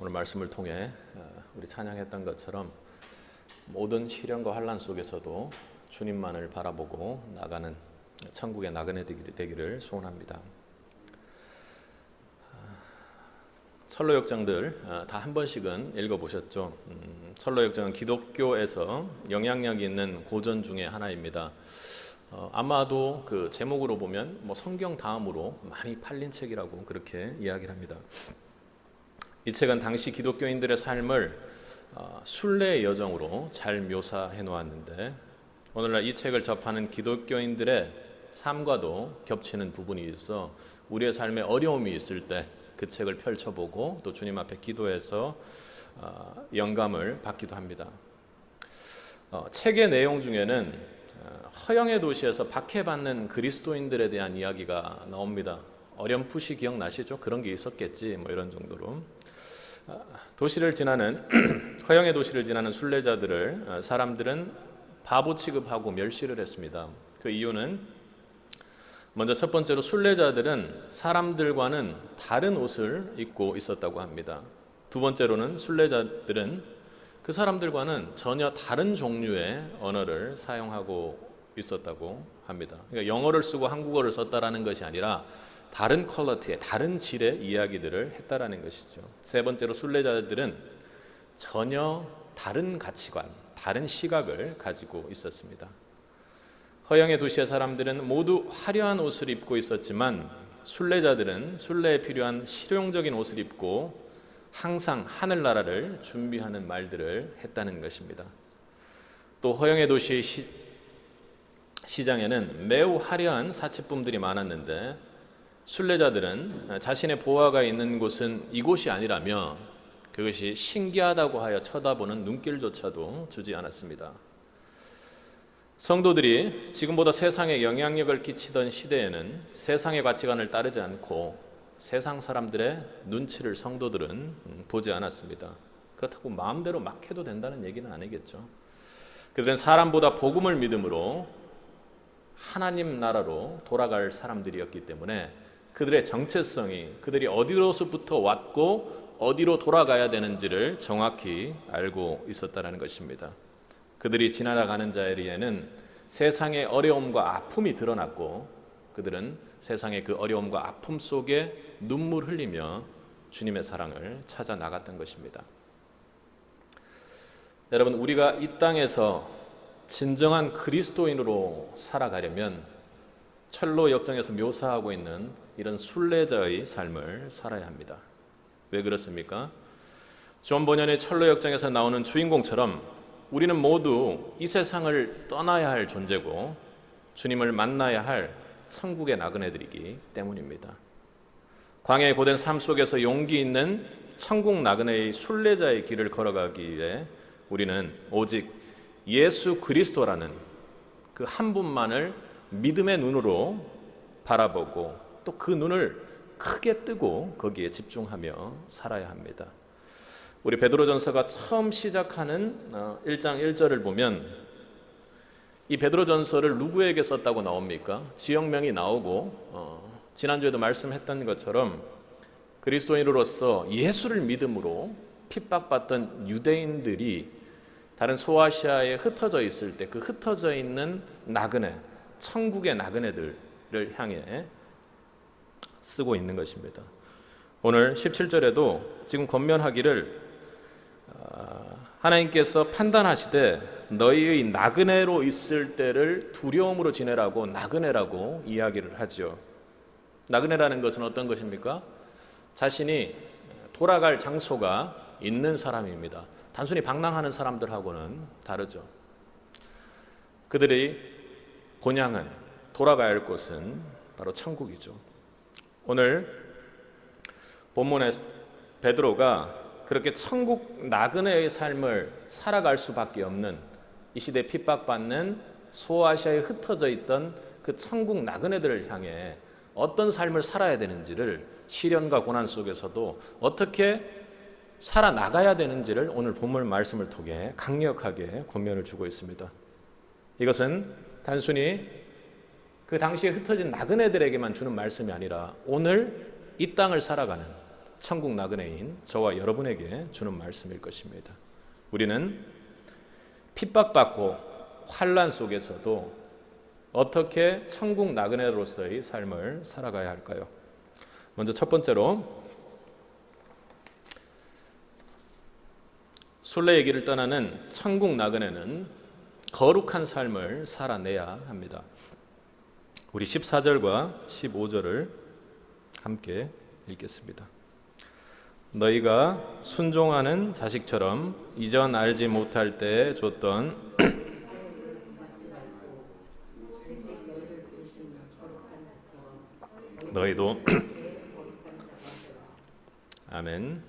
오늘 말씀을 통해 우리 찬양했던 것처럼 모든 시련과 환난 속에서도 주님만을 바라보고 나가는 천국의 나그네 되기를 소원합니다. 철로 역정들 다 한 번씩은 읽어보셨죠? 철로 역정은 기독교에서 영향력이 있는 고전 중에 하나입니다. 아마도 그 제목으로 보면 성경 다음으로 많이 팔린 책이라고 그렇게 이야기를 합니다. 이 책은 당시 기독교인들의 삶을 순례의 여정으로 잘 묘사해 놓았는데, 오늘날 이 책을 접하는 기독교인들의 삶과도 겹치는 부분이 있어 우리의 삶에 어려움이 있을 때 그 책을 펼쳐보고 또 주님 앞에 기도해서 영감을 받기도 합니다. 책의 내용 중에는 허영의 도시에서 박해받는 그리스도인들에 대한 이야기가 나옵니다. 어렴풋이 기억나시죠? 그런 게 있었겠지 이런 정도로. 도시를 지나는 허영의 도시를 지나는 순례자들을 사람들은 바보 취급하고 멸시를 했습니다. 그 이유는 먼저 첫 번째로 순례자들은 사람들과는 다른 옷을 입고 있었다고 합니다. 두 번째로는 순례자들은 그 사람들과는 전혀 다른 종류의 언어를 사용하고 있었다고 합니다. 그러니까 영어를 쓰고 한국어를 썼다라는 것이 아니라 다른 퀄리티의, 다른 질의 이야기들을 했다라는 것이죠. 세 번째로 순례자들은 전혀 다른 가치관, 다른 시각을 가지고 있었습니다. 허영의 도시의 사람들은 모두 화려한 옷을 입고 있었지만 순례자들은 순례에 필요한 실용적인 옷을 입고 항상 하늘나라를 준비하는 말들을 했다는 것입니다. 또 허영의 도시의 시장에는 매우 화려한 사치품들이 많았는데 순례자들은 자신의 보화가 있는 곳은 이곳이 아니라며 그것이 신기하다고 하여 쳐다보는 눈길조차도 주지 않았습니다. 성도들이 지금보다 세상에 영향력을 끼치던 시대에는 세상의 가치관을 따르지 않고 세상 사람들의 눈치를 성도들은 보지 않았습니다. 그렇다고 마음대로 막 해도 된다는 얘기는 아니겠죠. 그들은 사람보다 복음을 믿음으로 하나님 나라로 돌아갈 사람들이었기 때문에 그들의 정체성이, 그들이 어디로서부터 왔고 어디로 돌아가야 되는지를 정확히 알고 있었다는 것입니다. 그들이 지나가는 자리에는 세상의 어려움과 아픔이 드러났고 그들은 세상의 그 어려움과 아픔 속에 눈물 흘리며 주님의 사랑을 찾아 나갔던 것입니다. 여러분, 우리가 이 땅에서 진정한 그리스도인으로 살아가려면 철로 역정에서 묘사하고 있는 이런 순례자의 삶을 살아야 합니다. 왜 그렇습니까? 존 버년의 철로 역정에서 나오는 주인공처럼 우리는 모두 이 세상을 떠나야 할 존재고 주님을 만나야 할 천국의 나그네들이기 때문입니다. 광야의 고된 삶 속에서 용기 있는 천국 나그네의 순례자의 길을 걸어가기 위해 우리는 오직 예수 그리스도라는 그 한 분만을 믿음의 눈으로 바라보고 또 그 눈을 크게 뜨고 거기에 집중하며 살아야 합니다. 우리 베드로전서가 처음 시작하는 1장 1절을 보면 이 베드로전서를 누구에게 썼다고 나옵니까? 지역명이 나오고 지난주에도 말씀했던 것처럼 그리스도인으로서 예수를 믿음으로 핍박받던 유대인들이 다른 소아시아에 흩어져 있을 때 그 흩어져 있는 나그네, 천국의 나그네들을 향해 쓰고 있는 것입니다. 오늘 17절에도 지금 권면하기를 하나님께서 판단하시되 너희의 나그네로 있을 때를 두려움으로 지내라고 나그네라고 이야기를 하죠. 나그네라는 것은 어떤 것입니까? 자신이 돌아갈 장소가 있는 사람입니다. 단순히 방랑하는 사람들하고는 다르죠. 그들이 본향은, 돌아가야 할 곳은 바로 천국이죠. 오늘 본문에 베드로가 그렇게 천국 나그네의 삶을 살아갈 수밖에 없는 이 시대에 핍박받는 소아시아에 흩어져 있던 그 천국 나그네들을 향해 어떤 삶을 살아야 되는지를, 시련과 고난 속에서도 어떻게 살아나가야 되는지를 오늘 본문 말씀을 통해 강력하게 권면을 주고 있습니다. 이것은 단순히 그 당시에 흩어진 나그네들에게만 주는 말씀이 아니라 오늘 이 땅을 살아가는 천국 나그네인 저와 여러분에게 주는 말씀일 것입니다. 우리는 핍박받고 환난 속에서도 어떻게 천국 나그네로서의 삶을 살아가야 할까요? 먼저 첫 번째로 순례의 길을 떠나는 천국 나그네는 거룩한 삶을 살아내야 합니다. 우리 14절과 15절을 함께 읽겠습니다. 너희가 순종하는 자식처럼 이전 알지 못할 때에 줬던 너희도 아멘.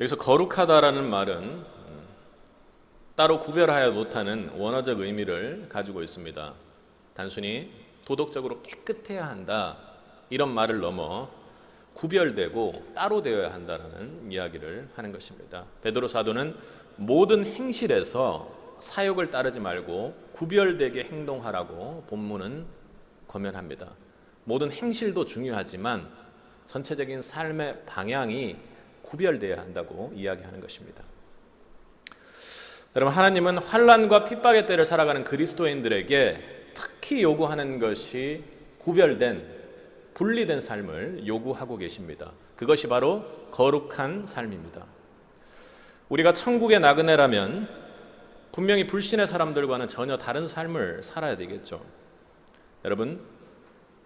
여기서 거룩하다라는 말은 따로 구별하여 못하는 원어적 의미를 가지고 있습니다. 단순히 도덕적으로 깨끗해야 한다 이런 말을 넘어 구별되고 따로 되어야 한다는 이야기를 하는 것입니다. 베드로 사도는 모든 행실에서 사욕을 따르지 말고 구별되게 행동하라고 본문은 권면합니다. 모든 행실도 중요하지만 전체적인 삶의 방향이 구별되어야 한다고 이야기하는 것입니다. 여러분, 하나님은 환난과 핍박의 때를 살아가는 그리스도인들에게 특히 요구하는 것이 구별된 분리된 삶을 요구하고 계십니다. 그것이 바로 거룩한 삶입니다. 우리가 천국의 나그네라면 분명히 불신의 사람들과는 전혀 다른 삶을 살아야 되겠죠. 여러분,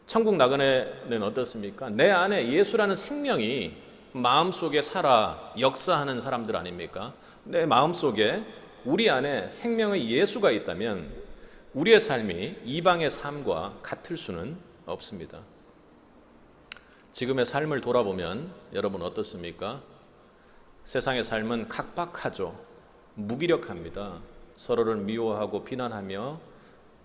천국 나그네는 어떻습니까? 내 안에 예수라는 생명이 마음속에 살아 역사하는 사람들 아닙니까? 내 마음속에 우리 안에 생명의 예수가 있다면 우리의 삶이 이방의 삶과 같을 수는 없습니다. 지금의 삶을 돌아보면 여러분 어떻습니까? 세상의 삶은 각박하죠. 무기력합니다. 서로를 미워하고 비난하며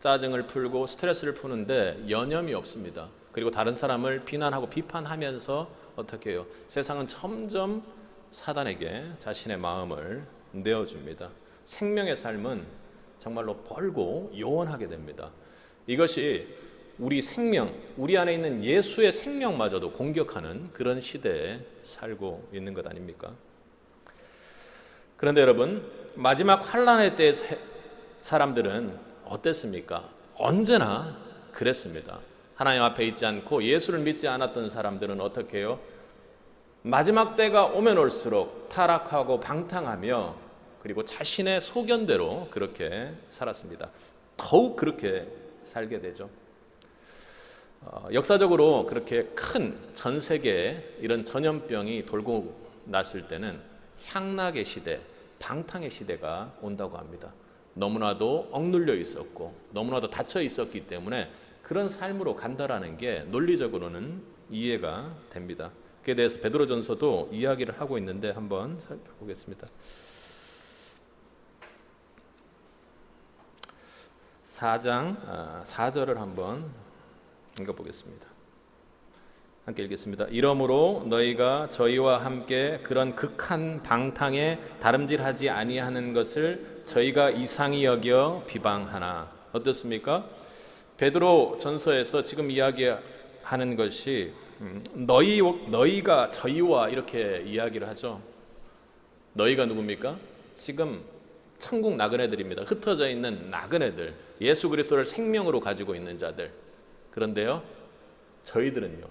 짜증을 풀고 스트레스를 푸는데 여념이 없습니다. 그리고 다른 사람을 비난하고 비판하면서 어떻게 해요? 세상은 점점 사단에게 자신의 마음을 내어줍니다. 생명의 삶은 정말로 벌고 요원하게 됩니다. 이것이 우리 생명, 우리 안에 있는 예수의 생명마저도 공격하는 그런 시대에 살고 있는 것 아닙니까? 그런데 여러분, 마지막 환난의 때의 사람들은 어땠습니까? 언제나 그랬습니다. 하나님 앞에 있지 않고 예수를 믿지 않았던 사람들은 어떻게 해요? 마지막 때가 오면 올수록 타락하고 방탕하며 그리고 자신의 소견대로 그렇게 살았습니다. 더욱 그렇게 살게 되죠. 역사적으로 그렇게 큰 전 세계에 이런 전염병이 돌고 났을 때는 향락의 시대, 방탕의 시대가 온다고 합니다. 너무나도 억눌려 있었고 너무나도 닫혀 있었기 때문에 그런 삶으로 간다라는 게 논리적으로는 이해가 됩니다. 그에 대해서 베드로전서도 이야기를 하고 있는데 한번 살펴보겠습니다. 4장 4절을 한번 읽어보겠습니다. 함께 읽겠습니다. 이러므로 너희가 저희와 함께 그런 극한 방탕에 다름질하지 아니하는 것을 저희가 이상히 여겨 비방하나. 어떻습니까? 베드로 전서에서 지금 이야기하는 것이 너희가 저희와 이렇게 이야기를 하죠. 너희가 누굽니까? 지금 천국 나그네들입니다. 흩어져 있는 나그네들, 예수 그리스도를 생명으로 가지고 있는 자들. 그런데요, 저희들은요,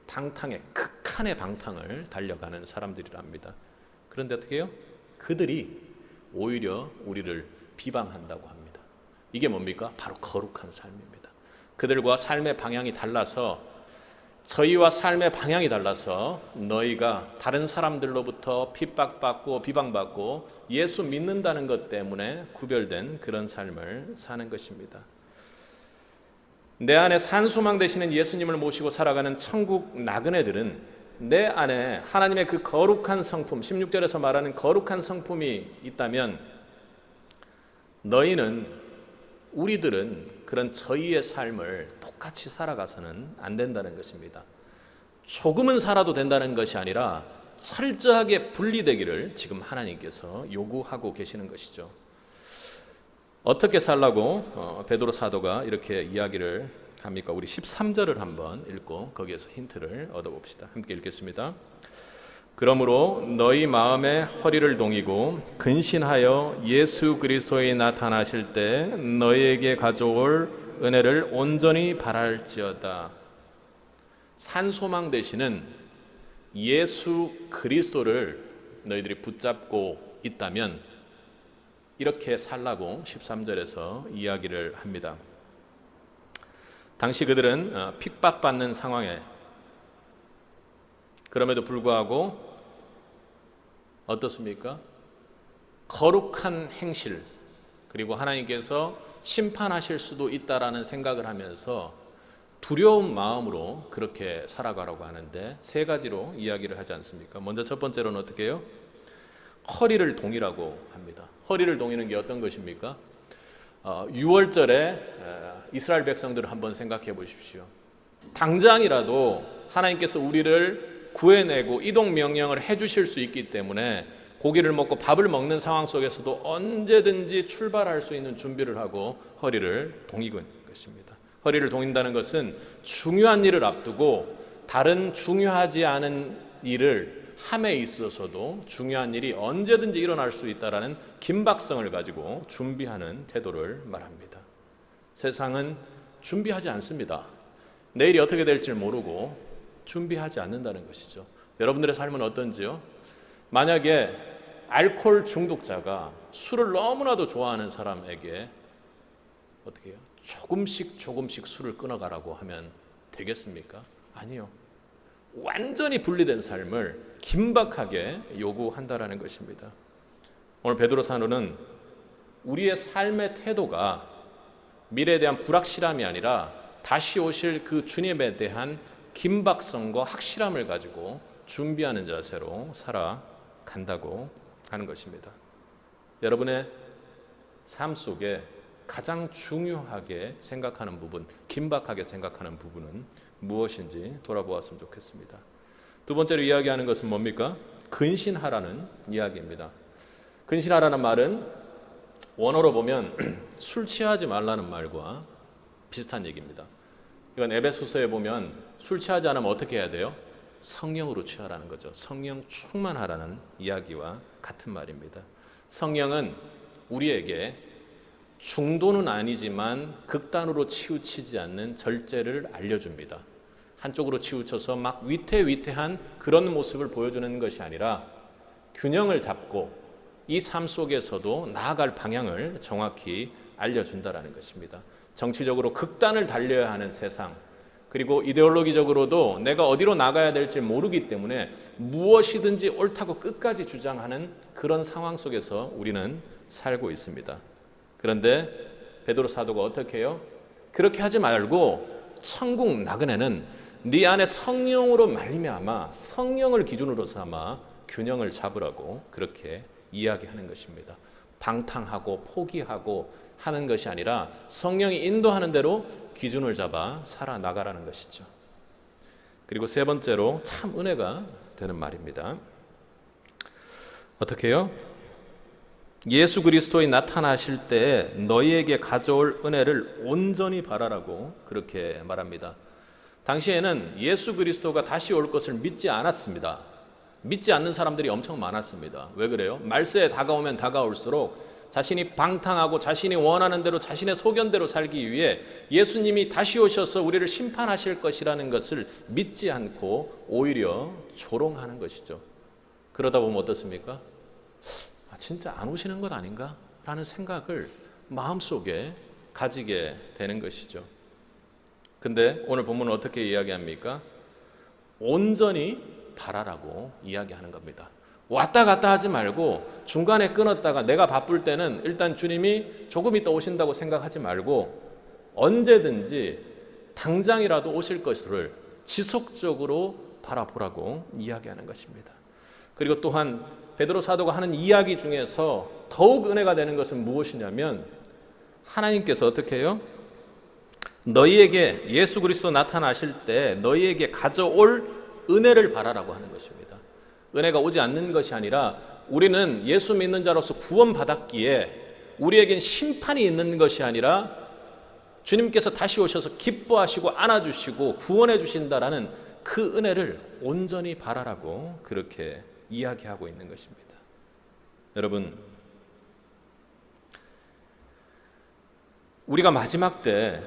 방탕의 극한의 방탕을 달려가는 사람들이랍니다. 그런데 어떻게 해요? 그들이 오히려 우리를 비방한다고 합니다. 이게 뭡니까? 바로 거룩한 삶입니다. 그들과 삶의 방향이 달라서, 저희와 삶의 방향이 달라서 너희가 다른 사람들로부터 핍박받고 비방받고 예수 믿는다는 것 때문에 구별된 그런 삶을 사는 것입니다. 내 안에 산소망 되시는 예수님을 모시고 살아가는 천국 나그네들은 내 안에 하나님의 그 거룩한 성품, 16절에서 말하는 거룩한 성품이 있다면 우리들은 그런 저희의 삶을 똑같이 살아가서는 안 된다는 것입니다. 조금은 살아도 된다는 것이 아니라 철저하게 분리되기를 지금 하나님께서 요구하고 계시는 것이죠. 어떻게 살라고 베드로 사도가 이렇게 이야기를 합니까? 우리 13절을 한번 읽고 거기에서 힌트를 얻어봅시다. 함께 읽겠습니다. 그러므로 너희 마음에 허리를 동이고 근신하여 예수 그리스도에 나타나실 때 너희에게 가져올 은혜를 온전히 바랄지어다. 산소망 되시는 예수 그리스도를 너희들이 붙잡고 있다면 이렇게 살라고 13절에서 이야기를 합니다. 당시 그들은 핍박받는 상황에 그럼에도 불구하고 어떻습니까? 거룩한 행실 그리고 하나님께서 심판하실 수도 있다라는 생각을 하면서 두려운 마음으로 그렇게 살아가라고 하는데 세 가지로 이야기를 하지 않습니까? 먼저 첫 번째로는 어떻게 해요? 허리를 동이라고 합니다. 허리를 동이는 게 어떤 것입니까? 6월절에 이스라엘 백성들을 한번 생각해 보십시오. 당장이라도 하나님께서 우리를 구해내고 이동 명령을 해주실 수 있기 때문에 고기를 먹고 밥을 먹는 상황 속에서도 언제든지 출발할 수 있는 준비를 하고 허리를 동이는 것입니다. 허리를 동인다는 것은 중요한 일을 앞두고 다른 중요하지 않은 일을 함에 있어서도 중요한 일이 언제든지 일어날 수 있다라는 긴박성을 가지고 준비하는 태도를 말합니다. 세상은 준비하지 않습니다. 내일이 어떻게 될지 모르고 준비하지 않는다는 것이죠. 여러분들의 삶은 어떤지요? 만약에 알코올 중독자가 술을 너무나도 좋아하는 사람에게 어떻게 해요? 조금씩 술을 끊어가라고 하면 되겠습니까? 아니요. 완전히 분리된 삶을 긴박하게 요구한다라는 것입니다. 오늘 베드로 사도는 우리의 삶의 태도가 미래에 대한 불확실함이 아니라 다시 오실 그 주님에 대한 긴박성과 확실함을 가지고 준비하는 자세로 살아간다고 하는 것입니다. 여러분의 삶 속에 가장 중요하게 생각하는 부분, 긴박하게 생각하는 부분은 무엇인지 돌아보았으면 좋겠습니다. 두 번째로 이야기하는 것은 뭡니까? 근신하라는 이야기입니다. 근신하라는 말은 원어로 보면 술 취하지 말라는 말과 비슷한 얘기입니다. 이건 에베소서에 보면 술 취하지 않으면 어떻게 해야 돼요? 성령으로 취하라는 거죠. 성령 충만하라는 이야기와 같은 말입니다. 성령은 우리에게 중도는 아니지만 극단으로 치우치지 않는 절제를 알려줍니다. 한쪽으로 치우쳐서 막 위태위태한 그런 모습을 보여주는 것이 아니라 균형을 잡고 이 삶 속에서도 나아갈 방향을 정확히 알려준다는 것입니다. 정치적으로 극단을 달려야 하는 세상, 그리고 이데올로기적으로도 내가 어디로 나가야 될지 모르기 때문에 무엇이든지 옳다고 끝까지 주장하는 그런 상황 속에서 우리는 살고 있습니다. 그런데 베드로 사도가 어떻게 해요? 그렇게 하지 말고 천국 나그네는 네 안에 성령으로 말미암아 성령을 기준으로 삼아 균형을 잡으라고 그렇게 이야기하는 것입니다. 방탕하고 포기하고 하는 것이 아니라 성령이 인도하는 대로 기준을 잡아 살아나가라는 것이죠. 그리고 세 번째로 참 은혜가 되는 말입니다. 어떻게 해요? 예수 그리스도에 나타나실 때 너희에게 가져올 은혜를 온전히 바라라고 그렇게 말합니다. 당시에는 예수 그리스도가 다시 올 것을 믿지 않았습니다. 믿지 않는 사람들이 엄청 많았습니다. 왜 그래요? 말세에 다가오면 다가올수록 자신이 방탕하고 자신이 원하는 대로 자신의 소견대로 살기 위해 예수님이 다시 오셔서 우리를 심판하실 것이라는 것을 믿지 않고 오히려 조롱하는 것이죠. 그러다 보면 어떻습니까? 진짜 안 오시는 것 아닌가? 라는 생각을 마음속에 가지게 되는 것이죠. 근데 오늘 본문은 어떻게 이야기합니까? 온전히 바라라고 이야기하는 겁니다. 왔다 갔다 하지 말고 중간에 끊었다가 내가 바쁠 때는 일단 주님이 조금 있다 오신다고 생각하지 말고 언제든지 당장이라도 오실 것을 지속적으로 바라보라고 이야기하는 것입니다. 그리고 또한 베드로 사도가 하는 이야기 중에서 더욱 은혜가 되는 것은 무엇이냐면 하나님께서 어떻게 해요? 너희에게 예수 그리스도 나타나실 때 너희에게 가져올 은혜를 바라라고 하는 것입니다. 은혜가 오지 않는 것이 아니라 우리는 예수 믿는 자로서 구원받았기에 우리에겐 심판이 있는 것이 아니라 주님께서 다시 오셔서 기뻐하시고 안아주시고 구원해 주신다라는 그 은혜를 온전히 바라라고 그렇게 이야기하고 있는 것입니다. 여러분, 우리가 마지막 때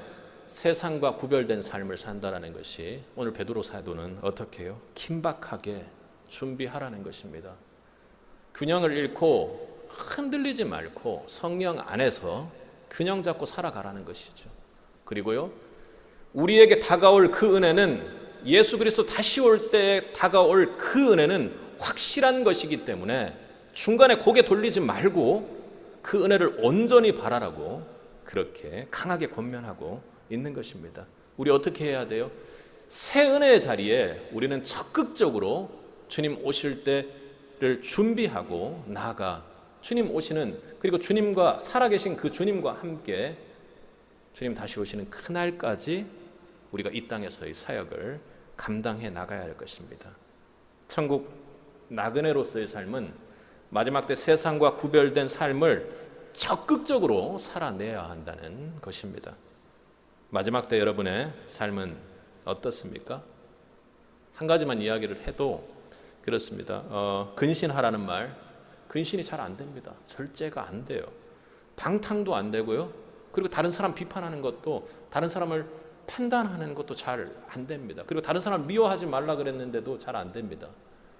세상과 구별된 삶을 산다라는 것이 오늘 베드로 사도는 어떻게 해요? 긴박하게 준비하라는 것입니다. 균형을 잃고 흔들리지 말고 성령 안에서 균형 잡고 살아가라는 것이죠. 그리고요, 우리에게 다가올 그 은혜는 예수 그리스도 다시 올 때 다가올 그 은혜는 확실한 것이기 때문에 중간에 고개 돌리지 말고 그 은혜를 온전히 바라라고 그렇게 강하게 권면하고 있는 것입니다. 우리 어떻게 해야 돼요? 새 은혜의 자리에 우리는 적극적으로 주님 오실 때를 준비하고 나아가 주님 오시는, 그리고 주님과 살아계신 그 주님과 함께 주님 다시 오시는 그날까지 우리가 이 땅에서의 사역을 감당해 나가야 할 것입니다. 천국 나그네로서의 삶은 마지막 때 세상과 구별된 삶을 적극적으로 살아내야 한다는 것입니다. 마지막 때 여러분의 삶은 어떻습니까? 한 가지만 이야기를 해도 그렇습니다. 근신하라는 말, 근신이 잘 안 됩니다. 절제가 안 돼요. 방탕도 안 되고요. 그리고 다른 사람 비판하는 것도, 다른 사람을 판단하는 것도 잘 안 됩니다. 그리고 다른 사람을 미워하지 말라 그랬는데도 잘 안 됩니다.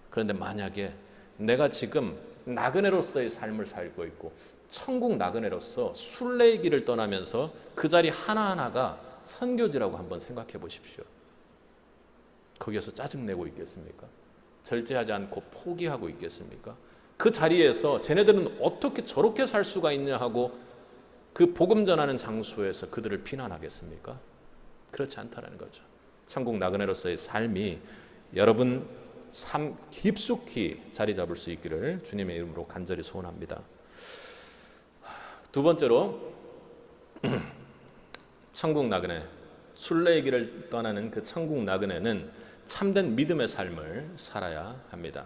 그런데 만약에 내가 지금 나그네로서의 삶을 살고 있고 천국 나그네로서 순례의 길을 떠나면서 그 자리 하나하나가 선교지라고 한번 생각해 보십시오. 거기에서 짜증내고 있겠습니까? 절제하지 않고 포기하고 있겠습니까? 그 자리에서 쟤네들은 어떻게 저렇게 살 수가 있냐 하고 그 복음 전하는 장소에서 그들을 비난하겠습니까? 그렇지 않다는 거죠. 천국 나그네로서의 삶이 여러분 삶 깊숙이 자리 잡을 수 있기를 주님의 이름으로 간절히 소원합니다. 두 번째로 천국 나그네, 순례의 길을 떠나는 그 천국 나그네는 참된 믿음의 삶을 살아야 합니다.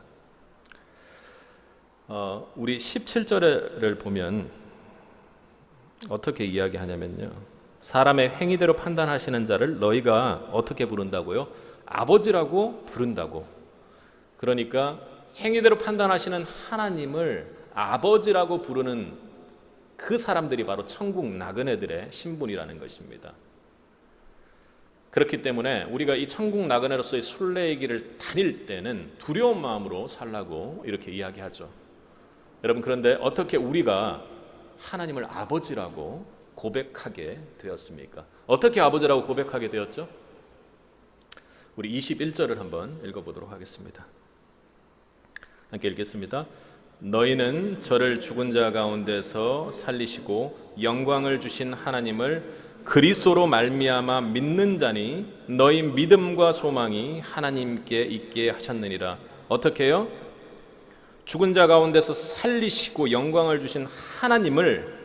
우리 17절을 보면 어떻게 이야기하냐면요, 사람의 행위대로 판단하시는 자를 너희가 어떻게 부른다고요? 아버지라고 부른다고. 그러니까 행위대로 판단하시는 하나님을 아버지라고 부르는 그 사람들이 바로 천국 나그네들의 신분이라는 것입니다. 그렇기 때문에 우리가 이 천국 나그네로서의 순례의 길을 다닐 때는 두려운 마음으로 살라고 이렇게 이야기하죠. 여러분, 그런데 어떻게 우리가 하나님을 아버지라고 고백하게 되었습니까? 어떻게 아버지라고 고백하게 되었죠? 우리 21절을 한번 읽어보도록 하겠습니다. 함께 읽겠습니다. 너희는 저를 죽은 자 가운데서 살리시고 영광을 주신 하나님을 그리스도로 말미암아 믿는 자니 너희 믿음과 소망이 하나님께 있게 하셨느니라. 어떻게 해요? 죽은 자 가운데서 살리시고 영광을 주신 하나님을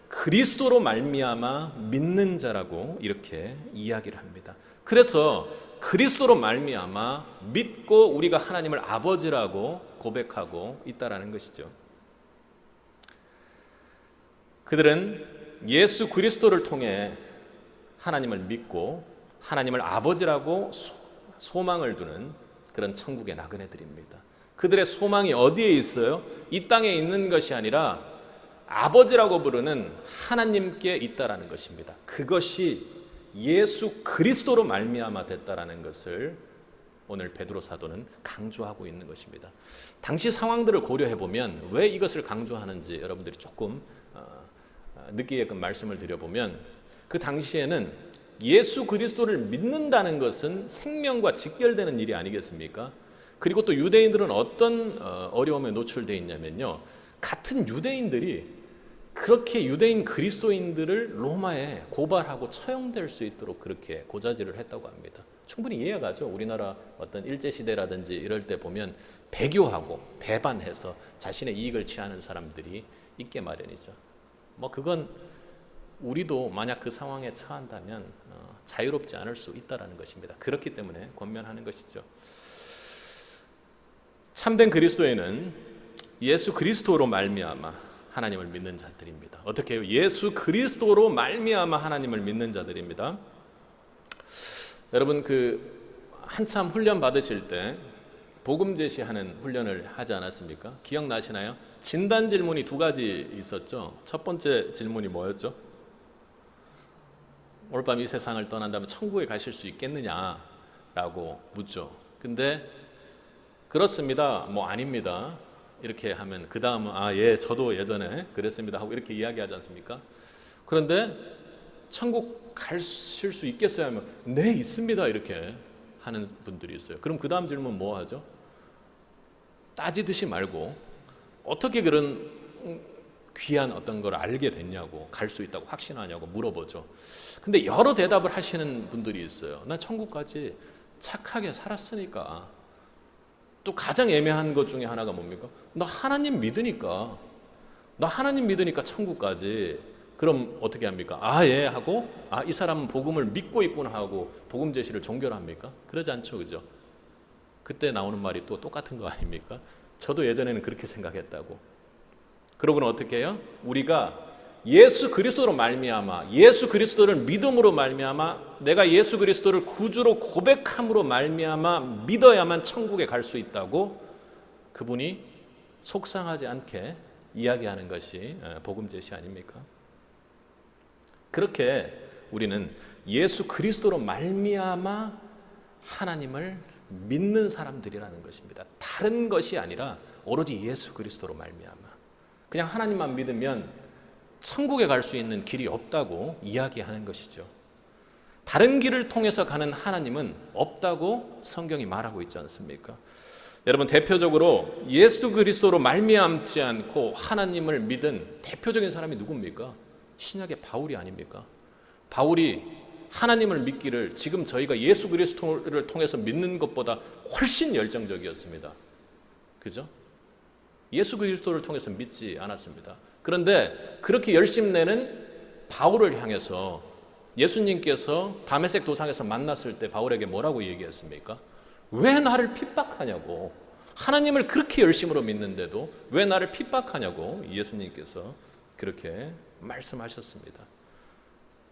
그리스도로 말미암아 믿는 자라고 이렇게 이야기를 합니다. 그래서 그리스도로 말미암아 믿고 우리가 하나님을 아버지라고 고백하고 있다라는 것이죠. 그들은 예수 그리스도를 통해 하나님을 믿고 하나님을 아버지라고 소망을 두는 그런 천국의 나그네들입니다. 그들의 소망이 어디에 있어요? 이 땅에 있는 것이 아니라 아버지라고 부르는 하나님께 있다라는 것입니다. 그것이 예수 그리스도로 말미암아 됐다라는 것을 오늘 베드로 사도는 강조하고 있는 것입니다. 당시 상황들을 고려해 보면 왜 이것을 강조하는지 여러분들이 조금 느끼게끔 말씀을 드려보면, 그 당시에는 예수 그리스도를 믿는다는 것은 생명과 직결되는 일이 아니겠습니까? 그리고 또 유대인들은 어떤 어려움에 노출되어 있냐면요, 같은 유대인들이 그렇게 유대인 그리스도인들을 로마에 고발하고 처형될 수 있도록 그렇게 고자질을 했다고 합니다. 충분히 이해가 가죠. 우리나라 어떤 일제시대라든지 이럴 때 보면 배교하고 배반해서 자신의 이익을 취하는 사람들이 있게 마련이죠. 그건 우리도 만약 그 상황에 처한다면 자유롭지 않을 수 있다는 것입니다. 그렇기 때문에 권면하는 것이죠. 참된 그리스도인은 예수 그리스도로 말미암아 하나님을 믿는 자들입니다. 어떻게 해요? 예수 그리스도로 말미암아 하나님을 믿는 자들입니다. 여러분, 한참 훈련 받으실 때 복음 제시하는 훈련을 하지 않았습니까? 기억나시나요? 진단 질문이 두 가지 있었죠. 첫 번째 질문이 뭐였죠? 오늘 밤 이 세상을 떠난다면 천국에 가실 수 있겠느냐라고 묻죠. 근데 그렇습니다. 뭐 아닙니다. 이렇게 하면 그 다음은 예, 저도 예전에 그랬습니다 하고 이렇게 이야기하지 않습니까? 그런데 천국 가실 수 있겠어요 하면 네, 있습니다 이렇게 하는 분들이 있어요. 그럼 그 다음 질문 뭐 하죠? 따지듯이 말고 어떻게 그런 귀한 어떤 걸 알게 됐냐고, 갈 수 있다고 확신하냐고 물어보죠. 근데 여러 대답을 하시는 분들이 있어요. 나 천국까지 착하게 살았으니까. 또 가장 애매한 것 중에 하나가 뭡니까? 나 하나님 믿으니까 천국까지. 그럼 어떻게 합니까? 예 하고 이 사람은 복음을 믿고 있구나 하고 복음 제시를 종교로 합니까? 그러지 않죠, 그죠? 그때 나오는 말이 또 똑같은 거 아닙니까? 저도 예전에는 그렇게 생각했다고. 그러고는 어떻게 해요? 우리가 예수 그리스도로 말미암아, 예수 그리스도를 믿음으로 말미암아, 내가 예수 그리스도를 구주로 고백함으로 말미암아 믿어야만 천국에 갈 수 있다고 그분이 속상하지 않게 이야기하는 것이 복음 제시 아닙니까? 그렇게 우리는 예수 그리스도로 말미암아 하나님을 믿는 사람들이라는 것입니다. 다른 것이 아니라 오로지 예수 그리스도로 말미암아. 그냥 하나님만 믿으면 천국에 갈 수 있는 길이 없다고 이야기하는 것이죠. 다른 길을 통해서 가는 하나님은 없다고 성경이 말하고 있지 않습니까? 여러분, 대표적으로 예수 그리스도로 말미암지 않고 하나님을 믿은 대표적인 사람이 누굽니까? 신약의 바울이 아닙니까? 바울이 하나님을 믿기를 지금 저희가 예수 그리스도를 통해서 믿는 것보다 훨씬 열정적이었습니다. 그죠? 예수 그리스도를 통해서 믿지 않았습니다. 그런데 그렇게 열심내는 바울을 향해서 예수님께서 다메섹 도상에서 만났을 때 바울에게 뭐라고 얘기했습니까? 왜 나를 핍박하냐고. 하나님을 그렇게 열심으로 믿는데도 왜 나를 핍박하냐고 예수님께서 그렇게 말씀하셨습니다.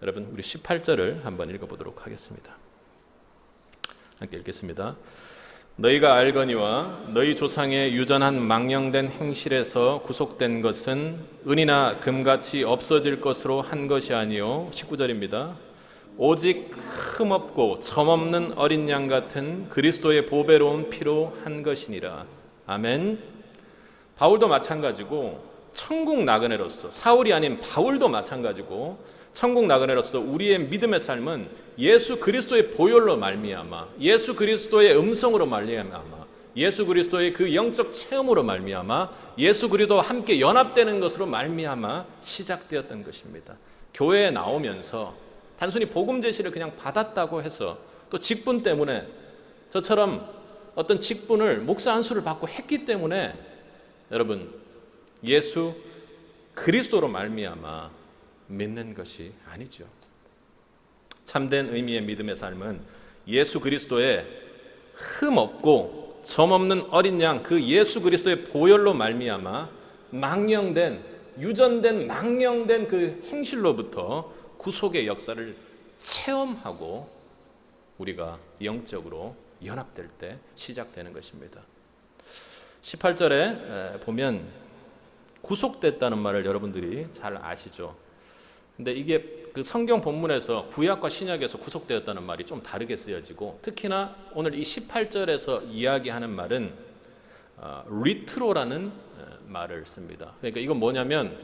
여러분, 우리 18절을 한번 읽어보도록 하겠습니다. 함께 읽겠습니다. 너희가 알거니와 너희 조상의 유전한 망령된 행실에서 구속된 것은 은이나 금같이 없어질 것으로 한 것이 아니요 19절입니다. 오직 흠없고 점없는 어린 양 같은 그리스도의 보배로운 피로 한 것이니라. 아멘. 바울도 마찬가지고 천국 나그네로서, 사울이 아닌 바울도 마찬가지고 천국 나그네로서 우리의 믿음의 삶은 예수 그리스도의 보혈로 말미암아, 예수 그리스도의 음성으로 말미암아, 예수 그리스도의 그 영적 체험으로 말미암아, 예수 그리스도와 함께 연합되는 것으로 말미암아 시작되었던 것입니다. 교회에 나오면서 단순히 복음 제시를 그냥 받았다고 해서 또 직분 때문에, 저처럼 어떤 직분을 목사 안수를 받고 했기 때문에 여러분 예수 그리스도로 말미암아 믿는 것이 아니죠. 참된 의미의 믿음의 삶은 예수 그리스도의 흠없고 점없는 어린 양, 그 예수 그리스도의 보혈로 말미암아 유전된 망령된 그 행실로부터 구속의 역사를 체험하고 우리가 영적으로 연합될 때 시작되는 것입니다. 18절에 보면 구속됐다는 말을 여러분들이 잘 아시죠? 근데 이게 그 성경 본문에서 구약과 신약에서 구속되었다는 말이 좀 다르게 쓰여지고, 특히나 오늘 이 18절에서 이야기하는 말은 리트로라는 말을 씁니다. 그러니까 이건 뭐냐면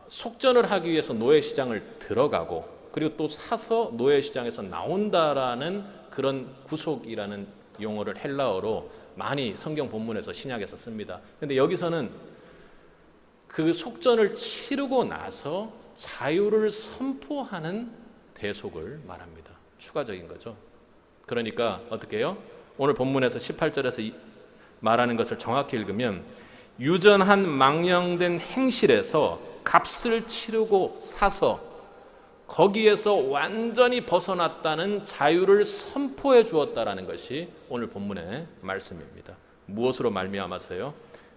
속전을 하기 위해서 노예시장을 들어가고 그리고 또 사서 노예시장에서 나온다라는 그런 구속이라는 용어를 헬라어로 많이 성경 본문에서 신약에서 씁니다. 그런데 여기서는 그 속전을 치르고 나서 자유를 선포하는 대속을 말합니다. 추가적인 거죠. 그러니까 어떻게 해요? 오늘 본문에서 18절에서 말하는 것을 정확히 읽으면 유전한 망령된 행실에서 값을 치르고 사서 거기에서 완전히 벗어났다는 자유를 선포해 주었다라는 것이 오늘 본문의 말씀입니다. 무엇으로 말미암아서요?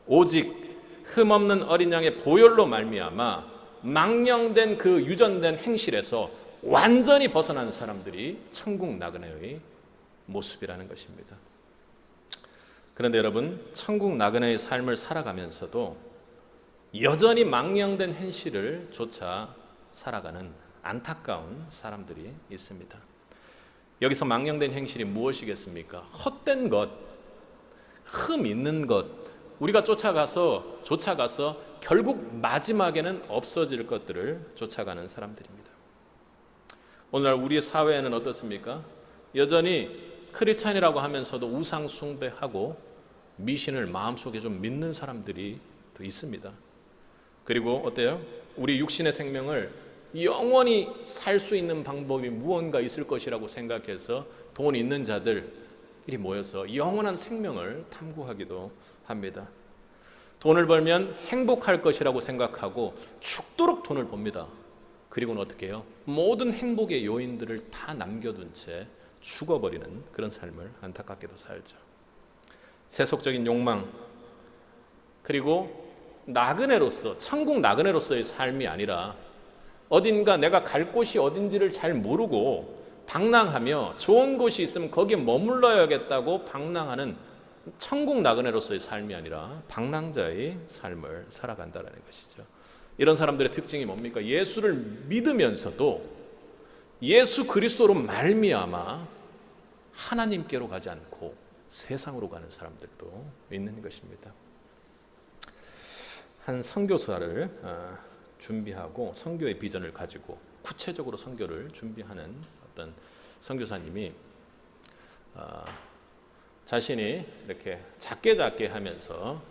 오직 흠없는 어린 양의 보혈로 말미암아 망령된 그 유전된 행실에서 완전히 벗어난 사람들이 천국 나그네의 모습이라는 것입니다. 그런데 여러분, 천국 나그네의 삶을 살아가면서도 여전히 망령된 현실을 쫓아 살아가는 안타까운 사람들이 있습니다. 여기서 망령된 행실이 무엇이겠습니까? 헛된 것, 흠 있는 것, 우리가 쫓아가서 결국 마지막에는 없어질 것들을 쫓아가는 사람들입니다. 오늘날 우리의 사회에는 어떻습니까? 여전히 크리스찬이라고 하면서도 우상 숭배하고 미신을 마음속에 좀 믿는 사람들이 또 있습니다. 그리고 어때요? 우리 육신의 생명을 영원히 살 수 있는 방법이 무언가 있을 것이라고 생각해서 돈 있는 자들이 모여서 영원한 생명을 탐구하기도 합니다. 돈을 벌면 행복할 것이라고 생각하고 죽도록 돈을 법니다. 그리고는 어떻게 해요? 모든 행복의 요인들을 다 남겨둔 채 죽어버리는 그런 삶을 안타깝게도 살죠. 세속적인 욕망, 그리고 나그네로서, 천국 나그네로서의 삶이 아니라 어딘가 내가 갈 곳이 어딘지를 잘 모르고 방랑하며 좋은 곳이 있으면 거기에 머물러야겠다고 방랑하는 천국 나그네로서의 삶이 아니라 방랑자의 삶을 살아간다는 것이죠. 이런 사람들의 특징이 뭡니까? 예수를 믿으면서도 예수 그리스도로 말미암아 하나님께로 가지 않고 세상으로 가는 사람들도 있는 것입니다. 한 선교사를 준비하고 선교의 비전을 가지고 구체적으로 선교를 준비하는 어떤 선교사님이 자신이 이렇게 작게 하면서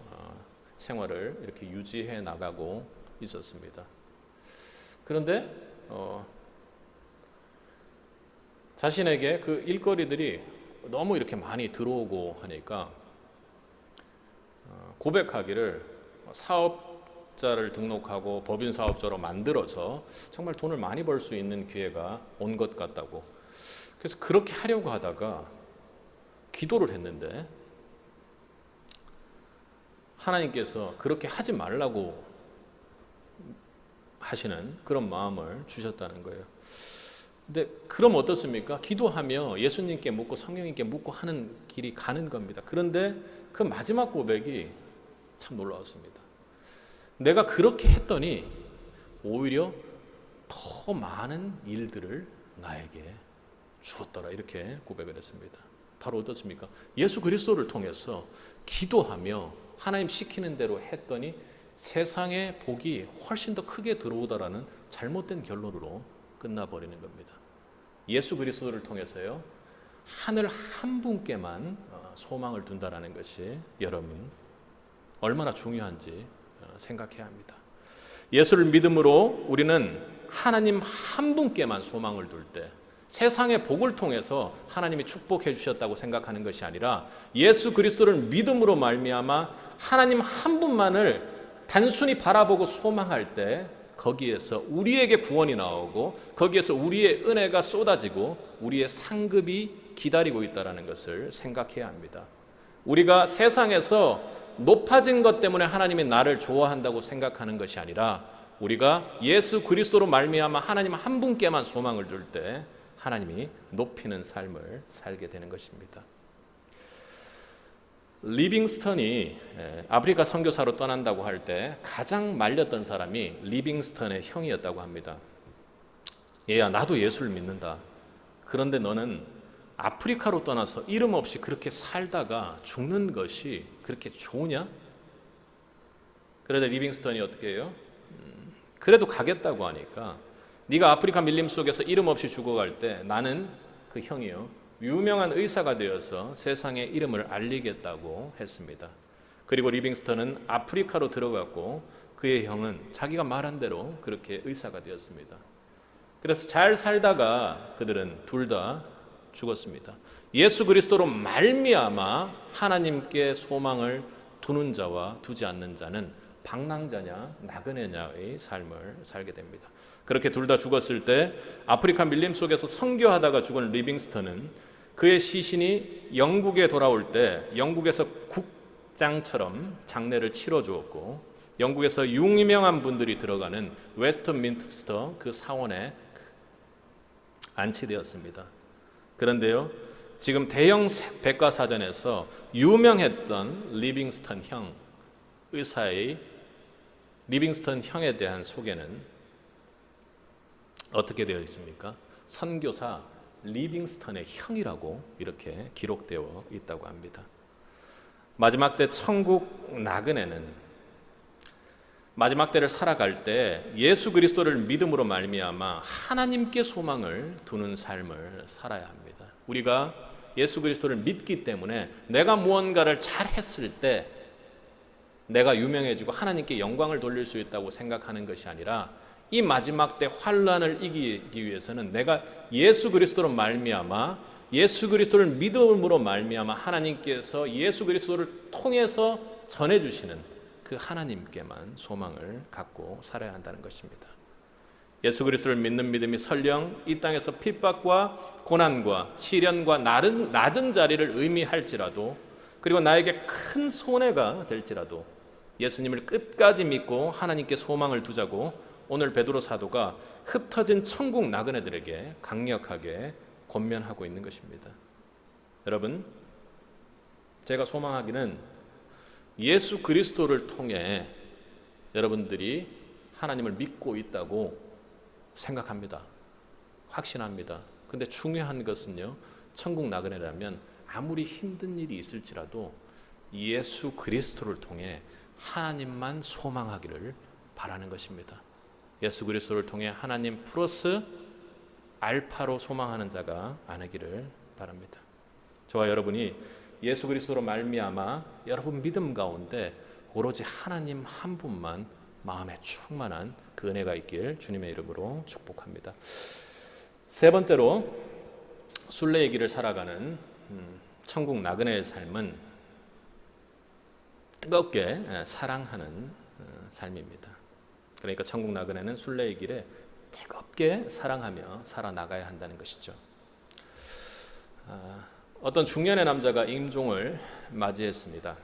생활을 이렇게 유지해 나가고 있었습니다. 그런데 자신에게 그 일거리들이 너무 이렇게 많이 들어오고 하니까 고백하기를 사업자를 등록하고 법인 사업자로 만들어서 정말 돈을 많이 벌 수 있는 기회가 온 것 같다고. 그래서 그렇게 하려고 하다가 기도를 했는데 하나님께서 그렇게 하지 말라고 하시는 그런 마음을 주셨다는 거예요. 근데 그럼 어떻습니까? 기도하며 예수님께 묻고 성령님께 묻고 하는 길이 가는 겁니다. 그런데 그 마지막 고백이 참 놀라웠습니다. 내가 그렇게 했더니 오히려 더 많은 일들을 나에게 주었더라, 이렇게 고백을 했습니다. 바로 어떻습니까? 예수 그리스도를 통해서 기도하며 하나님 시키는 대로 했더니 세상의 복이 훨씬 더 크게 들어오다라는 잘못된 결론으로 끝나버리는 겁니다. 예수 그리스도를 통해서요, 하늘 한 분께만 소망을 둔다라는 것이 여러분 얼마나 중요한지 생각해야 합니다. 예수를 믿음으로 우리는 하나님 한 분께만 소망을 둘 때 세상의 복을 통해서 하나님이 축복해 주셨다고 생각하는 것이 아니라 예수 그리스도를 믿음으로 말미암아 하나님 한 분만을 단순히 바라보고 소망할 때 거기에서 우리에게 구원이 나오고 거기에서 우리의 은혜가 쏟아지고 우리의 상급이 기다리고 있다는 것을 생각해야 합니다. 우리가 세상에서 높아진 것 때문에 하나님이 나를 좋아한다고 생각하는 것이 아니라 우리가 예수 그리스도로 말미암아 하나님 한 분께만 소망을 둘 때 하나님이 높이는 삶을 살게 되는 것입니다. 리빙스턴이 아프리카 선교사로 떠난다고 할 때 가장 말렸던 사람이 리빙스턴의 형이었다고 합니다. 얘야, 나도 예수를 믿는다. 그런데 너는 아프리카로 떠나서 이름 없이 그렇게 살다가 죽는 것이 그렇게 좋으냐? 그러자 리빙스턴이 어떻게 해요? 그래도 가겠다고 하니까 네가 아프리카 밀림 속에서 이름 없이 죽어갈 때 나는 그 형이요 유명한 의사가 되어서 세상에 이름을 알리겠다고 했습니다. 그리고 리빙스턴은 아프리카로 들어갔고 그의 형은 자기가 말한 대로 그렇게 의사가 되었습니다. 그래서 잘 살다가 그들은 둘 다 죽었습니다. 예수 그리스도로 말미암아 하나님께 소망을 두는 자와 두지 않는 자는 방랑자냐 나그네냐의 삶을 살게 됩니다. 그렇게 둘 다 죽었을 때 아프리카 밀림 속에서 선교하다가 죽은 리빙스턴은 그의 시신이 영국에 돌아올 때 영국에서 국장처럼 장례를 치러 주었고 영국에서 유명한 분들이 들어가는 웨스트민스터 그 사원에 안치되었습니다. 그런데요, 지금 대형 백과사전에서 유명했던 리빙스턴 형, 의사의 리빙스턴 형에 대한 소개는 어떻게 되어 있습니까? 선교사 리빙스턴의 형이라고 이렇게 기록되어 있다고 합니다. 마지막 때 천국 나그네는 마지막 때를 살아갈 때 예수 그리스도를 믿음으로 말미암아 하나님께 소망을 두는 삶을 살아야 합니다. 우리가 예수 그리스도를 믿기 때문에 내가 무언가를 잘했을 때 내가 유명해지고 하나님께 영광을 돌릴 수 있다고 생각하는 것이 아니라 이 마지막 때 환난을 이기기 위해서는 내가 예수 그리스도로 말미암아 예수 그리스도를 믿음으로 말미암아 하나님께서 예수 그리스도를 통해서 전해주시는 그 하나님께만 소망을 갖고 살아야 한다는 것입니다. 예수 그리스도를 믿는 믿음이 설령 이 땅에서 핍박과 고난과 시련과 낮은 자리를 의미할지라도 그리고 나에게 큰 손해가 될지라도 예수님을 끝까지 믿고 하나님께 소망을 두자고 오늘 베드로 사도가 흩어진 천국 나그네들에게 강력하게 권면하고 있는 것입니다. 여러분, 제가 소망하기는 예수 그리스도를 통해 여러분들이 하나님을 믿고 있다고 생각합니다. 확신합니다. 근데 중요한 것은요, 천국 나그네라면 아무리 힘든 일이 있을지라도 예수 그리스도를 통해 하나님만 소망하기를 바라는 것입니다. 예수 그리스도를 통해 하나님 플러스 알파로 소망하는 자가 아니기를 바랍니다. 저와 여러분이 예수 그리스도로 말미암아 여러분 믿음 가운데 오로지 하나님 한 분만 마음에 충만한 그 은혜가 있길 주님의 이름으로 축복합니다. 세 번째로 순례의 길을 살아가는 천국 나그네의 삶은 뜨겁게 사랑하는 삶입니다. 그러니까 천국 나그네는 순례의 길에 뜨겁게 사랑하며 살아나가야 한다는 것이죠. 어떤 중년의 남자가 임종을 맞이했습니다.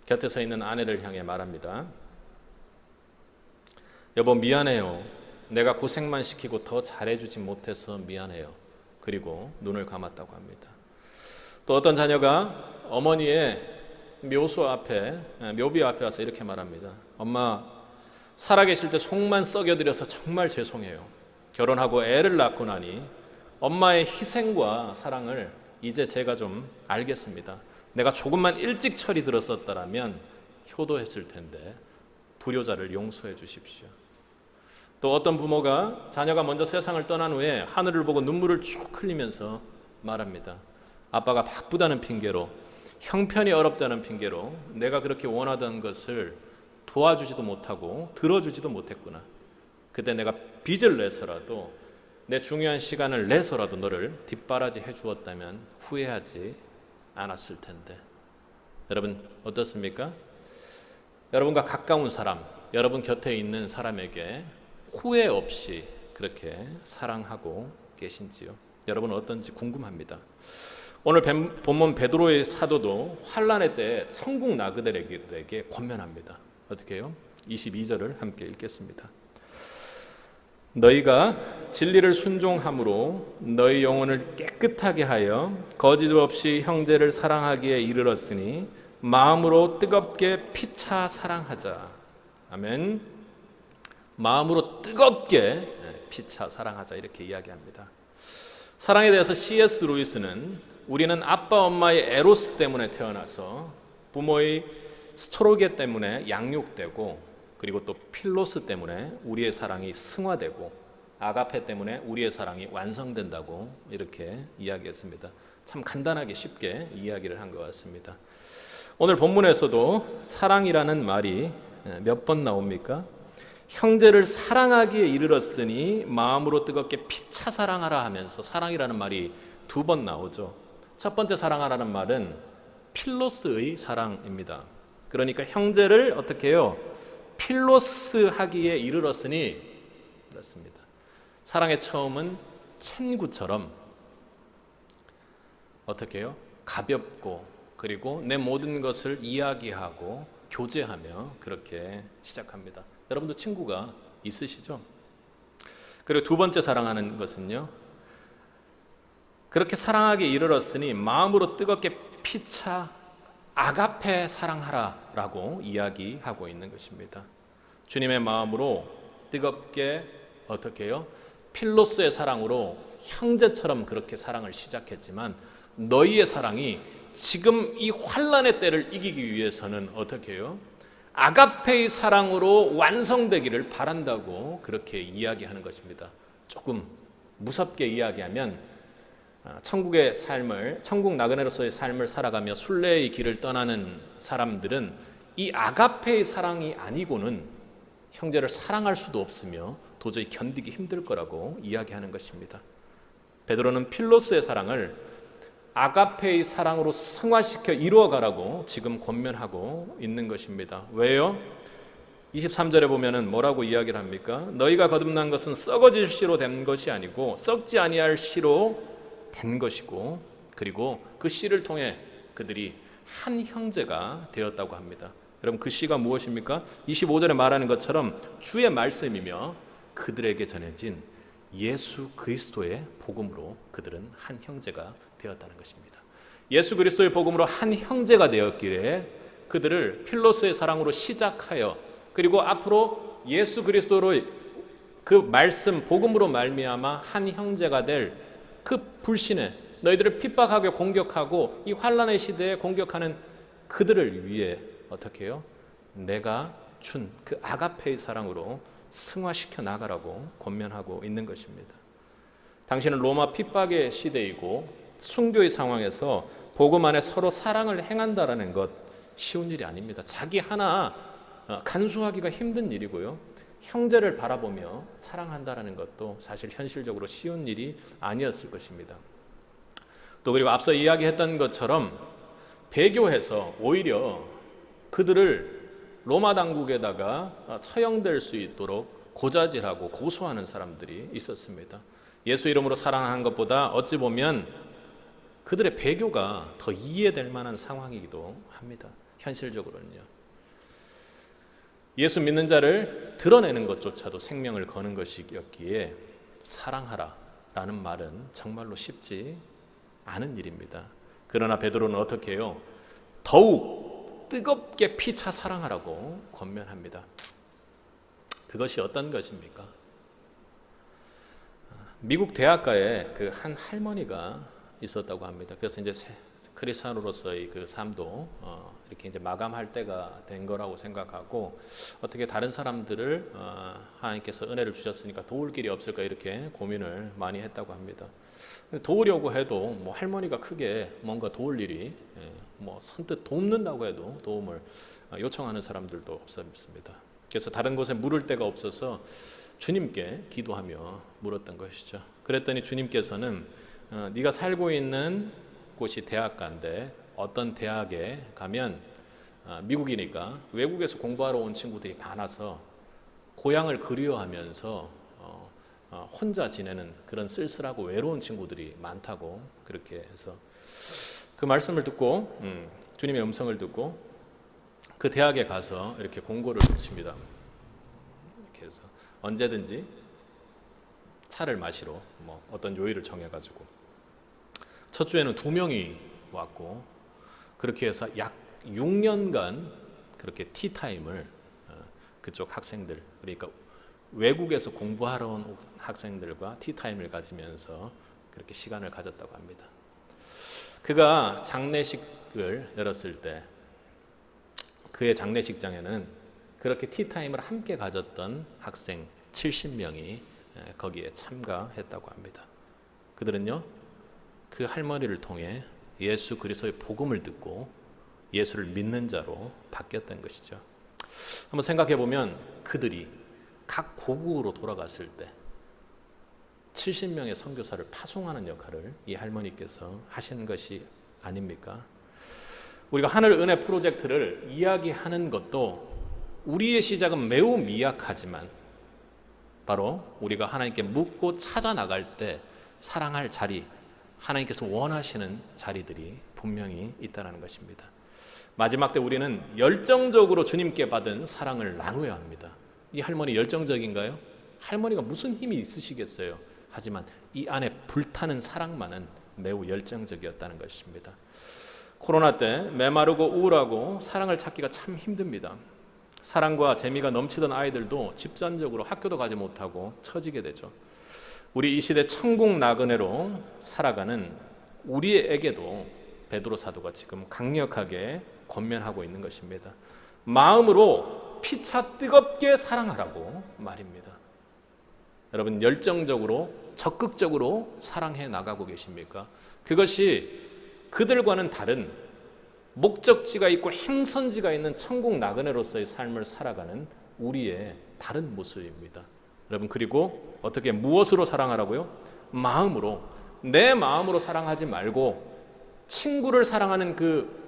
곁에 서 있는 아내를 향해 말합니다. 여보, 미안해요. 내가 고생만 시키고 더 잘해주지 못해서 미안해요. 그리고 눈을 감았다고 합니다. 또 어떤 자녀가 어머니의 묘비 앞에 와서 이렇게 말합니다. 엄마, 살아계실 때 속만 썩여드려서 정말 죄송해요. 결혼하고 애를 낳고 나니 엄마의 희생과 사랑을 이제 제가 좀 알겠습니다. 내가 조금만 일찍 철이 들었었다면 효도했을 텐데 불효자를 용서해 주십시오. 또 어떤 부모가 자녀가 먼저 세상을 떠난 후에 하늘을 보고 눈물을 쭉 흘리면서 말합니다. 아빠가 바쁘다는 핑계로, 형편이 어렵다는 핑계로 내가 그렇게 원하던 것을 도와주지도 못하고 들어주지도 못했구나. 그때 내가 빚을 내서라도 내 중요한 시간을 내서라도 너를 뒷바라지 해주었다면 후회하지 않았을 텐데. 여러분 어떻습니까? 여러분과 가까운 사람, 여러분 곁에 있는 사람에게 후회 없이 그렇게 사랑하고 계신지요? 여러분 어떤지 궁금합니다. 오늘 본문 베드로의 사도도 환난의 때 천국 나그네들에게 권면합니다. 어떻게 해요? 22절을 함께 읽겠습니다. 너희가 진리를 순종함으로 너희 영혼을 깨끗하게 하여 거짓 없이 형제를 사랑하기에 이르렀으니 마음으로 뜨겁게 피차 사랑하자. 아멘. 마음으로 뜨겁게 피차 사랑하자 이렇게 이야기합니다. 사랑에 대해서 C.S. 루이스는 우리는 아빠 엄마의 에로스 때문에 태어나서 부모의 스토로게 때문에 양육되고 그리고 또 필로스 때문에 우리의 사랑이 승화되고 아가페 때문에 우리의 사랑이 완성된다고 이렇게 이야기했습니다. 참 간단하게 쉽게 이야기를 한 것 같습니다. 오늘 본문에서도 사랑이라는 말이 몇 번 나옵니까? 형제를 사랑하기에 이르렀으니 마음으로 뜨겁게 피차 사랑하라 하면서 사랑이라는 말이 2번 나오죠. 첫 번째 사랑하라는 말은 필로스의 사랑입니다. 그러니까 형제를 어떻게 해요? 필로스 하기에 이르렀으니 그렇습니다. 사랑의 처음은 친구처럼 어떻게 해요? 가볍고 그리고 내 모든 것을 이야기하고 교제하며 그렇게 시작합니다. 여러분도 친구가 있으시죠? 그리고 두 번째 사랑하는 것은요, 그렇게 사랑하기에 이르렀으니 마음으로 뜨겁게 피차 아가페 사랑하라라고 이야기하고 있는 것입니다. 주님의 마음으로 뜨겁게 어떻게 해요? 필로스의 사랑으로 형제처럼 그렇게 사랑을 시작했지만 너희의 사랑이 지금 이 환난의 때를 이기기 위해서는 어떻게 해요? 아가페의 사랑으로 완성되기를 바란다고 그렇게 이야기하는 것입니다. 조금 무섭게 이야기하면 천국의 삶을, 천국 나그네로서의 삶을 살아가며 순례의 길을 떠나는 사람들은 이 아가페의 사랑이 아니고는 형제를 사랑할 수도 없으며 도저히 견디기 힘들 거라고 이야기하는 것입니다. 베드로는 필로스의 사랑을 아가페의 사랑으로 승화시켜 이루어가라고 지금 권면하고 있는 것입니다. 왜요? 23절에 보면은 뭐라고 이야기를 합니까? 너희가 거듭난 것은 썩어질 씨로 된 것이 아니고 썩지 아니할 씨로 된 것이고, 그리고 그 씨를 통해 그들이 한 형제가 되었다고 합니다. 여러분, 그 씨가 무엇입니까? 25절에 말하는 것처럼 주의 말씀이며 그들에게 전해진 예수 그리스도의 복음으로 그들은 한 형제가 되었다는 것입니다. 예수 그리스도의 복음으로 한 형제가 되었기에 그들을 필로스의 사랑으로 시작하여, 그리고 앞으로 예수 그리스도로 그 말씀 복음으로 말미암아 한 형제가 될 그 불신에, 너희들을 핍박하고 공격하고 이 환난의 시대에 공격하는 그들을 위해 어떻게 해요? 내가 준 그 아가페의 사랑으로 승화시켜 나가라고 권면하고 있는 것입니다. 당신은 로마 핍박의 시대이고 순교의 상황에서 복음 안에 서로 사랑을 행한다라는 것 쉬운 일이 아닙니다. 자기 하나 간수하기가 힘든 일이고요. 형제를 바라보며 사랑한다라는 것도 사실 현실적으로 쉬운 일이 아니었을 것입니다. 또 그리고 앞서 이야기했던 것처럼 배교해서 오히려 그들을 로마 당국에다가 처형될 수 있도록 고자질하고 고소하는 사람들이 있었습니다. 예수 이름으로 사랑한 것보다 어찌 보면 그들의 배교가 더 이해될 만한 상황이기도 합니다. 현실적으로는요. 예수 믿는 자를 드러내는 것조차도 생명을 거는 것이었기에 사랑하라라는 말은 정말로 쉽지 않은 일입니다. 그러나 베드로는 어떻게 해요? 더욱 뜨겁게 피차 사랑하라고 권면합니다. 그것이 어떤 것입니까? 미국 대학가에 그 한 할머니가 있었다고 합니다. 그래서 이제 크리스찬으로서의 그 삶도 이렇게 이제 마감할 때가 된 거라고 생각하고, 어떻게 다른 사람들을 하나님께서 은혜를 주셨으니까 도울 길이 없을까 이렇게 고민을 많이 했다고 합니다. 도우려고 해도 뭐 할머니가 크게 뭔가 도울 일이 뭐 선뜻 돕는다고 해도 도움을 요청하는 사람들도 없었습니다. 그래서 다른 곳에 물을 데가 없어서 주님께 기도하며 물었던 것이죠. 그랬더니 주님께서는 네가 살고 있는 곳이 대학가인데 어떤 대학에 가면 미국이니까 외국에서 공부하러 온 친구들이 많아서 고향을 그리워하면서 혼자 지내는 그런 쓸쓸하고 외로운 친구들이 많다고 그렇게 해서 그 말씀을 듣고 주님의 음성을 듣고 그 대학에 가서 이렇게 공고를 붙입니다. 이렇게 해서 언제든지 차를 마시러 뭐 어떤 요일을 정해가지고 첫 주에는 2명이 왔고, 그렇게 해서 약 6년간 그렇게 티타임을 그쪽 학생들, 그러니까 외국에서 공부하러 온 학생들과 티타임을 가지면서 그렇게 시간을 가졌다고 합니다. 그가 장례식을 열었을 때 그의 장례식장에는 그렇게 티타임을 함께 가졌던 학생 70명이 거기에 참가했다고 합니다. 그들은요, 그 할머니를 통해 예수 그리스도의 복음을 듣고 예수를 믿는 자로 바뀌었던 것이죠. 한번 생각해 보면 그들이 각 고국으로 돌아갔을 때 70명의 선교사를 파송하는 역할을 이 할머니께서 하신 것이 아닙니까? 우리가 하늘 은혜 프로젝트를 이야기하는 것도 우리의 시작은 매우 미약하지만 바로 우리가 하나님께 묻고 찾아 나갈 때 사랑할 자리, 하나님께서 원하시는 자리들이 분명히 있다는 것입니다. 마지막 때 우리는 열정적으로 주님께 받은 사랑을 나누어야 합니다. 이 할머니 열정적인가요? 할머니가 무슨 힘이 있으시겠어요? 하지만 이 안에 불타는 사랑만은 매우 열정적이었다는 것입니다. 코로나 때 메마르고 우울하고 사랑을 찾기가 참 힘듭니다. 사랑과 재미가 넘치던 아이들도 집단적으로 학교도 가지 못하고 처지게 되죠. 우리 이 시대 천국 나그네로 살아가는 우리에게도 베드로 사도가 지금 강력하게 권면하고 있는 것입니다. 마음으로 피차 뜨겁게 사랑하라고 말입니다. 여러분, 열정적으로 적극적으로 사랑해 나가고 계십니까? 그것이 그들과는 다른 목적지가 있고 행선지가 있는 천국 나그네로서의 삶을 살아가는 우리의 다른 모습입니다. 여러분, 그리고 어떻게 무엇으로 사랑하라고요? 마음으로, 내 마음으로 사랑하지 말고 친구를 사랑하는 그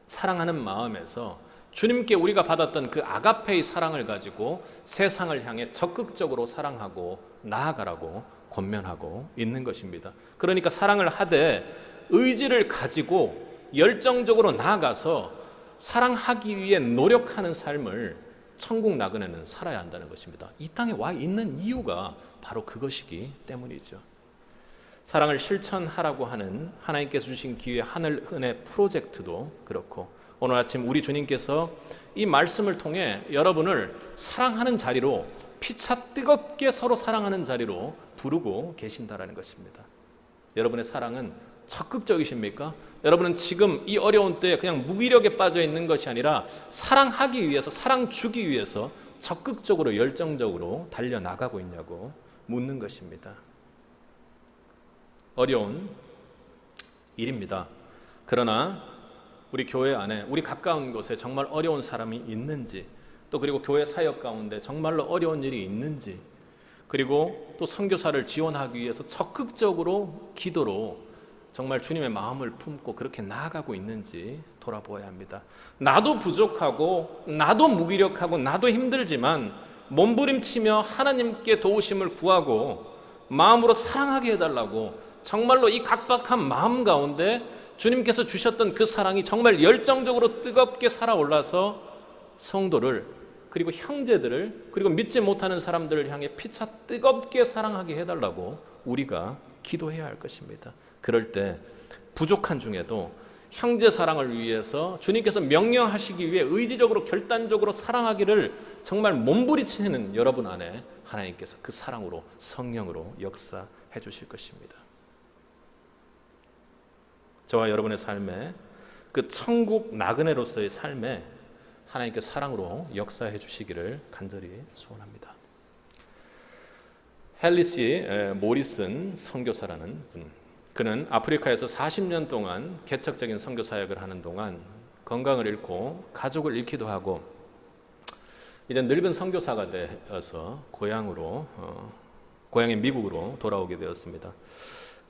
사랑하는 마음에서 주님께 우리가 받았던 그 아가페의 사랑을 가지고 세상을 향해 적극적으로 사랑하고 나아가라고 권면하고 있는 것입니다. 그러니까 사랑을 하되 의지를 가지고 열정적으로 나아가서 사랑하기 위해 노력하는 삶을 천국 나그네는 살아야 한다는 것입니다. 이 땅에 와 있는 이유가 바로 그것이기 때문이죠. 사랑을 실천하라고 하는 하나님께서 주신 기회 하늘 은혜 프로젝트도 그렇고, 오늘 아침 우리 주님께서 이 말씀을 통해 여러분을 사랑하는 자리로, 피차 뜨겁게 서로 사랑하는 자리로 부르고 계신다라는 것입니다. 여러분의 사랑은 적극적이십니까? 여러분은 지금 이 어려운 때에 그냥 무기력에 빠져 있는 것이 아니라 사랑하기 위해서, 사랑 주기 위해서 적극적으로 열정적으로 달려나가고 있냐고 묻는 것입니다. 어려운 일입니다. 그러나 우리 교회 안에, 우리 가까운 곳에 정말 어려운 사람이 있는지, 또 그리고 교회 사역 가운데 정말로 어려운 일이 있는지, 그리고 또 선교사를 지원하기 위해서 적극적으로 기도로 정말 주님의 마음을 품고 그렇게 나아가고 있는지 돌아보아야 합니다. 나도 부족하고 나도 무기력하고 나도 힘들지만 몸부림치며 하나님께 도우심을 구하고 마음으로 사랑하게 해달라고, 정말로 이 각박한 마음 가운데 주님께서 주셨던 그 사랑이 정말 열정적으로 뜨겁게 살아올라서 성도를, 그리고 형제들을, 그리고 믿지 못하는 사람들을 향해 피차 뜨겁게 사랑하게 해달라고 우리가 기도해야 할 것입니다. 그럴 때 부족한 중에도 형제 사랑을 위해서 주님께서 명령하시기 위해 의지적으로 결단적으로 사랑하기를 정말 몸부림치는 여러분 안에 하나님께서 그 사랑으로, 성령으로 역사해 주실 것입니다. 저와 여러분의 삶에, 그 천국 나그네로서의 삶에 하나님께 사랑으로 역사해 주시기를 간절히 소원합니다. 헨리시 모리슨 선교사라는 분, 그는 아프리카에서 40년 동안 개척적인 선교 사역을 하는 동안 건강을 잃고 가족을 잃기도 하고 이제 늙은 선교사가 되어서 고향인 미국으로 돌아오게 되었습니다.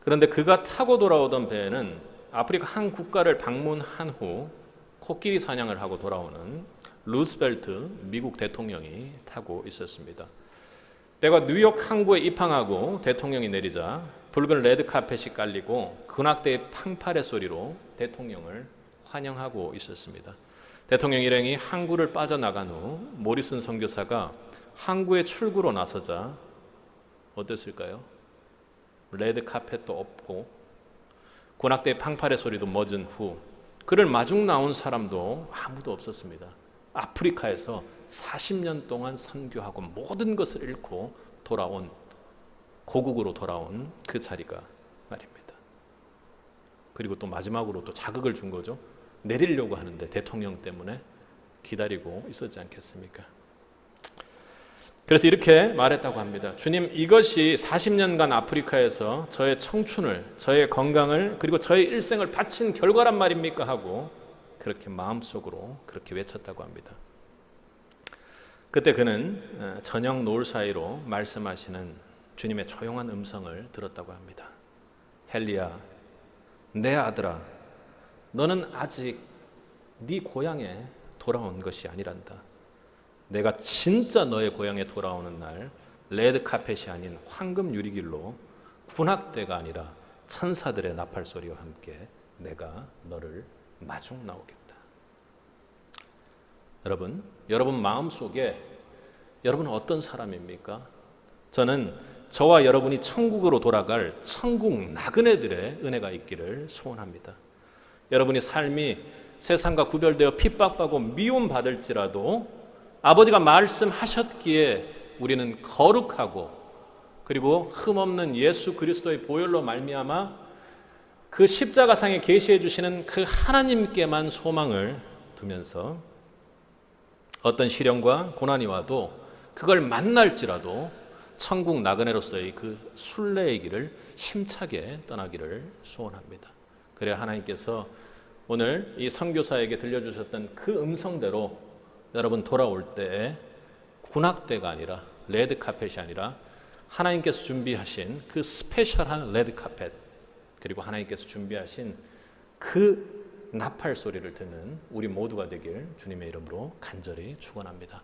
그런데 그가 타고 돌아오던 배에는 아프리카 한 국가를 방문한 후 코끼리 사냥을 하고 돌아오는 루스벨트 미국 대통령이 타고 있었습니다. 배가 뉴욕 항구에 입항하고 대통령이 내리자 붉은 레드카펫이 깔리고 군악대의 팡파레 소리로 대통령을 환영하고 있었습니다. 대통령 일행이 항구를 빠져나간 후 모리슨 선교사가 항구의 출구로 나서자 어땠을까요? 레드카펫도 없고 군악대의 팡파레 소리도 멎은 후 그를 마중 나온 사람도 아무도 없었습니다. 아프리카에서 40년 동안 선교하고 모든 것을 잃고 돌아온, 고국으로 돌아온 그 자리가 말입니다. 그리고 또 마지막으로 또 자극을 준 거죠. 내리려고 하는데 대통령 때문에 기다리고 있었지 않겠습니까? 그래서 이렇게 말했다고 합니다. 주님, 이것이 40년간 아프리카에서 저의 청춘을, 저의 건강을, 그리고 저의 일생을 바친 결과란 말입니까? 하고 그렇게 마음속으로 그렇게 외쳤다고 합니다. 그때 그는 저녁 노을 사이로 말씀하시는 주님의 조용한 음성을 들었다고 합니다. 헨리야, 내 아들아, 너는 아직 네 고향에 돌아온 것이 아니란다. 내가 진짜 너의 고향에 돌아오는 날 레드카펫이 아닌 황금 유리길로 군악대가 아니라 천사들의 나팔 소리와 함께 내가 너를 마중 나오겠다. 여러분 마음속에 여러분은 어떤 사람입니까? 저는 저와 여러분이 천국으로 돌아갈 천국 나그네들의 은혜가 있기를 소원합니다. 여러분이 삶이 세상과 구별되어 핍박받고 미움받을지라도 아버지가 말씀하셨기에 우리는 거룩하고 그리고 흠없는 예수 그리스도의 보혈로 말미암아 그 십자가상에 계시해 주시는 그 하나님께만 소망을 두면서 어떤 시련과 고난이 와도 그걸 만날지라도 천국 나그네로서의 그 순례의 길을 힘차게 떠나기를 소원합니다. 그래야 하나님께서 오늘 이 선교사에게 들려주셨던 그 음성대로 여러분 돌아올 때에 군악대가 아니라 레드카펫이 아니라 하나님께서 준비하신 그 스페셜한 레드카펫 그리고 하나님께서 준비하신 그 나팔 소리를 듣는 우리 모두가 되길 주님의 이름으로 간절히 축원합니다.